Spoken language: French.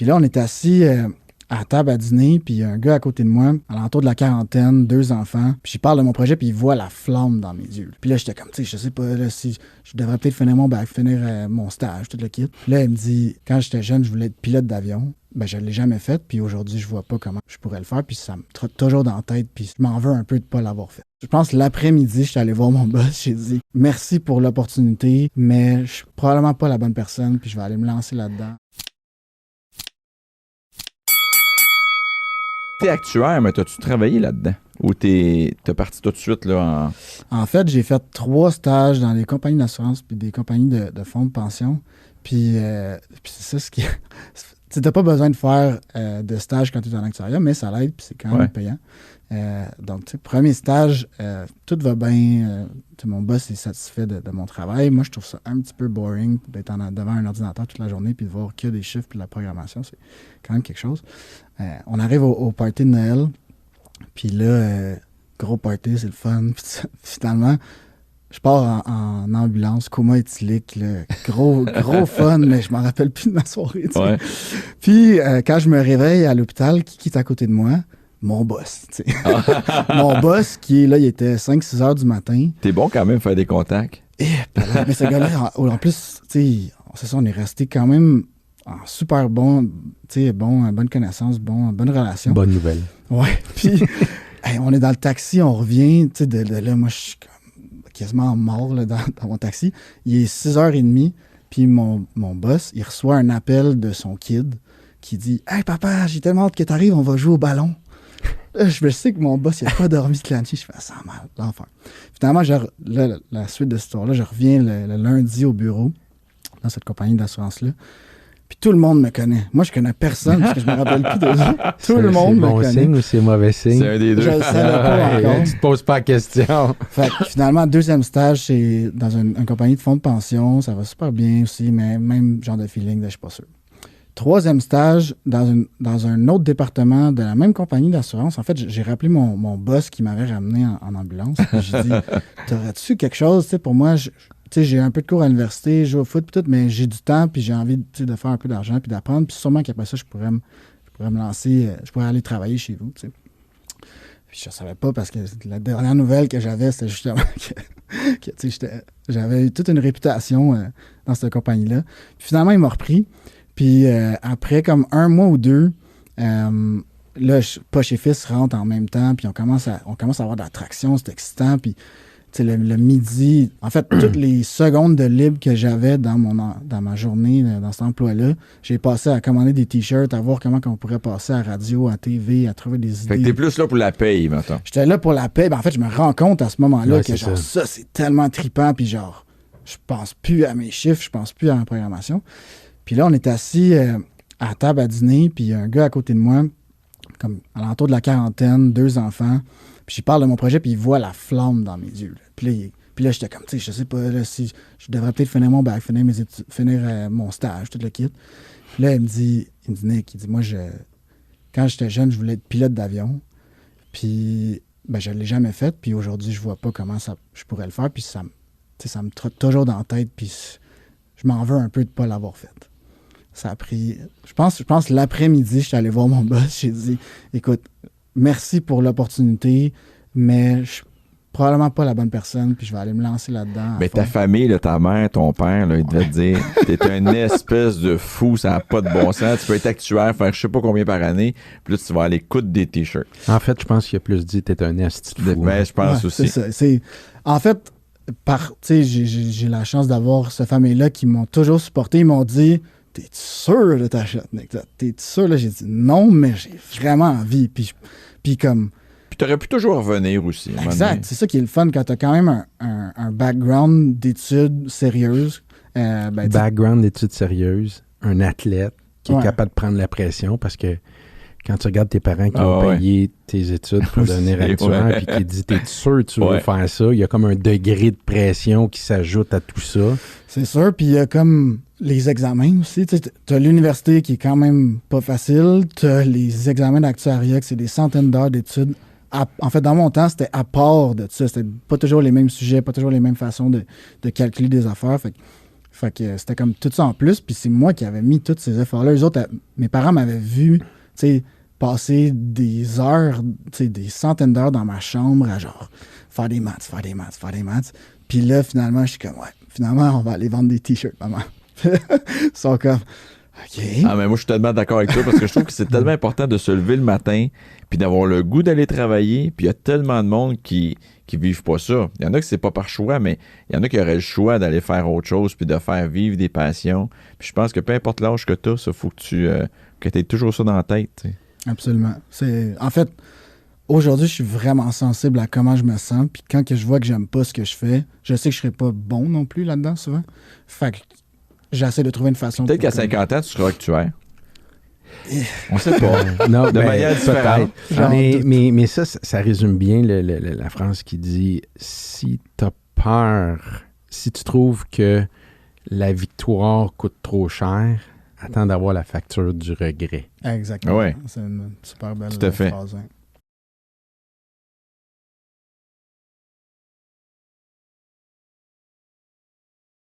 Puis là, on est assis à la table à dîner, puis il y a un gars à côté de moi, à l'entour de la quarantaine, 2 enfants, puis je parle de mon projet, puis il voit la flamme dans mes yeux. Puis là, j'étais comme, tu sais, je sais pas là, si je devrais peut-être finir mon stage, tout le kit. Puis là, il me dit, quand j'étais jeune, je voulais être pilote d'avion. Ben, je l'ai jamais fait, puis aujourd'hui, je vois pas comment je pourrais le faire, puis ça me trotte toujours dans la tête, puis je m'en veux un peu de pas l'avoir fait. Je pense que l'après-midi, je suis allé voir mon boss, j'ai dit « Merci pour l'opportunité, mais je suis probablement pas la bonne personne, puis je vais aller me lancer là-dedans. » T'es actuaire, mais t'as-tu travaillé là-dedans? Ou t'es parti tout de suite là En fait, j'ai fait 3 stages dans des compagnies d'assurance puis des compagnies de fonds de pension. Puis c'est ça ce qui... Tu n'as pas besoin de faire de stage quand tu es en actuariat, mais ça l'aide, puis c'est quand même payant. Donc, tu sais, premier stage, tout va bien. Mon boss est satisfait de mon travail. Moi, je trouve ça un petit peu boring d'être devant un ordinateur toute la journée puis de voir que des chiffres puis de la programmation. C'est quand même quelque chose. On arrive au party de Noël, puis là, gros party, c'est le fun. Puis finalement, je pars en ambulance, coma éthylique, là. Gros fun, mais je m'en rappelle plus de ma soirée. Tu sais. Ouais. Puis quand je me réveille à l'hôpital, qui est à côté de moi? Mon boss. Tu sais. Mon boss, qui est là, il était 5-6 heures du matin. T'es bon quand même faire des contacts. Mais ce gars-là, en plus, tu sais, c'est ça, on est resté quand même en super bon, tu sais, bonne connaissance, bonne relation. Bonne nouvelle. Ouais. Puis hey, on est dans le taxi, on revient, tu sais, de là, moi, je suis quasiment mort là, dans mon taxi. Il est 6h30, puis mon boss, il reçoit un appel de son kid qui dit « Hey papa, j'ai tellement hâte que t'arrives, on va jouer au ballon. » Là, je sais que mon boss, il n'a pas dormi toute la nuit. Je fais « Ça mal, l'enfer. » Finalement, la suite de cette histoire-là, je reviens le lundi au bureau dans cette compagnie d'assurance-là. Puis tout le monde me connaît. Moi, je connais personne parce que je me rappelle plus de eux. Tout le monde me connaît. C'est bon signe ou c'est mauvais signe? C'est un des deux. Je le savais pas encore. Tu te poses pas la question. Fait que finalement, deuxième stage, c'est dans une compagnie de fonds de pension. Ça va super bien aussi, mais même genre de feeling, je suis pas sûr. Troisième stage, dans un autre département de la même compagnie d'assurance. En fait, j'ai rappelé mon boss qui m'avait ramené en ambulance. J'ai dit, t'aurais-tu quelque chose, tu sais, pour moi, j'ai un peu de cours à l'université, je joue au foot pis tout, mais j'ai du temps puis j'ai envie de faire un peu d'argent puis d'apprendre. Puis sûrement qu'après ça, je pourrais me lancer, je pourrais aller travailler chez vous, tu sais. Puis je savais pas parce que la dernière nouvelle que j'avais, c'était justement que tu sais, j'avais eu toute une réputation dans cette compagnie-là. Puis finalement, il m'a repris. Puis après comme 1 mois ou 2, là, Poche et Fils rentrent en même temps, puis on commence à avoir de l'attraction, c'est excitant, puis le midi, en fait, toutes les secondes de libre que j'avais dans ma journée, dans cet emploi-là, j'ai passé à commander des t-shirts, à voir comment on pourrait passer à radio, à TV, à trouver des idées. Fait que t'es plus là pour la paye, maintenant. J'étais là pour la paye. Ben, en fait, je me rends compte à ce moment-là Ouais, que genre ça, c'est tellement trippant, puis genre, je pense plus à mes chiffres, je pense plus à ma programmation. Puis là, on est assis à la table à dîner, puis il y a un gars à côté de moi, comme à l'entour de la quarantaine, 2 enfants. Puis je parle de mon projet, puis il voit la flamme dans mes yeux. Là. Puis là, j'étais comme, tu sais, je sais pas là, si je devrais peut-être finir mon bac, finir mes études, finir mon stage, tout le kit. Puis là, il me dit, Nick, moi, quand j'étais jeune, je voulais être pilote d'avion. Puis, ben, je l'ai jamais fait. Puis aujourd'hui, je vois pas comment je pourrais le faire. Puis ça me trotte toujours dans la tête. Puis je m'en veux un peu de pas l'avoir fait. Ça a pris, je pense l'après-midi, je suis allé voir mon boss. J'ai dit, écoute, merci pour l'opportunité, mais je suis probablement pas la bonne personne, puis je vais aller me lancer là-dedans. Mais ta famille, là, ta mère, ton père, là, ils devaient te dire t'es une espèce de fou, ça n'a pas de bon sens. Tu peux être actuaire, faire je sais pas combien par année, puis là, tu vas aller coudre des t-shirts. En fait, je pense qu'il a plus dit t'es un esti de fou. Ben, je pense aussi. C'est ça. En fait, j'ai la chance d'avoir cette famille-là qui m'ont toujours supporté. Ils m'ont dit t'es sûr de ta shot, Nick? T'es sûr? Là, j'ai dit non, mais j'ai vraiment envie. Puis comme. Puis t'aurais pu toujours revenir aussi. Exact. C'est ça qui est le fun quand t'as quand même un background d'études sérieuses. Background d'études sérieuses, un athlète qui est capable de prendre la pression parce que quand tu regardes tes parents qui ont payé tes études pour devenir actuaire puis qui disent t'es sûr que tu veux faire ça, il y a comme un degré de pression qui s'ajoute à tout ça. C'est sûr, puis il y a comme les examens aussi. Tu as l'université qui est quand même pas facile, tu as les examens d'actuariat, que c'est des centaines d'heures d'études. En fait, dans mon temps, c'était à part de ça. C'était pas toujours les mêmes sujets, pas toujours les mêmes façons de calculer des affaires. Fait que Fait que c'était comme tout ça en plus, puis c'est moi qui avais mis tous ces efforts-là. Eux autres, mes parents m'avaient vu, tu sais, passer des heures, tu sais, des centaines d'heures dans ma chambre à genre faire des maths. Puis là, finalement, je suis comme, ouais, finalement, on va aller vendre des t-shirts, maman. Ils sont comme, OK. Ah, mais moi, je suis tellement d'accord avec toi parce que je trouve que c'est tellement important de se lever le matin puis d'avoir le goût d'aller travailler. Puis il y a tellement de monde qui vivent pas ça. Il y en a que c'est pas par choix, mais il y en a qui auraient le choix d'aller faire autre chose puis de faire vivre des passions. Puis je pense que peu importe l'âge que tu as, ça faut que tu aies toujours ça dans la tête. T'sais. Absolument. En fait, aujourd'hui, je suis vraiment sensible à comment je me sens. Puis quand que je vois que j'aime pas ce que je fais, je sais que je serai pas bon non plus là-dedans souvent. Fait que j'essaie de trouver une façon. Peut-être qu'à 50 ans, tu seras actuaire. On sait pas. Non, de manière différente. Mais ça résume bien la phrase qui dit « Si tu as peur, si tu trouves que la victoire coûte trop cher, attends d'avoir la facture du regret. » Exactement. Ouais. C'est une super belle Tout à fait. phrase. Hein.